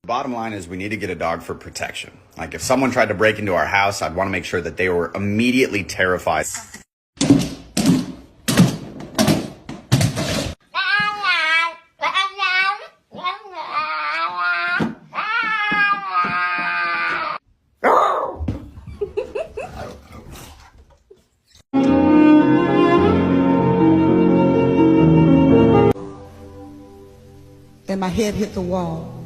Bottom line is we need to get a dog for protection. Like if someone tried to break into our house, I'd want to make sure that they were immediately terrified. And my head hit the wall.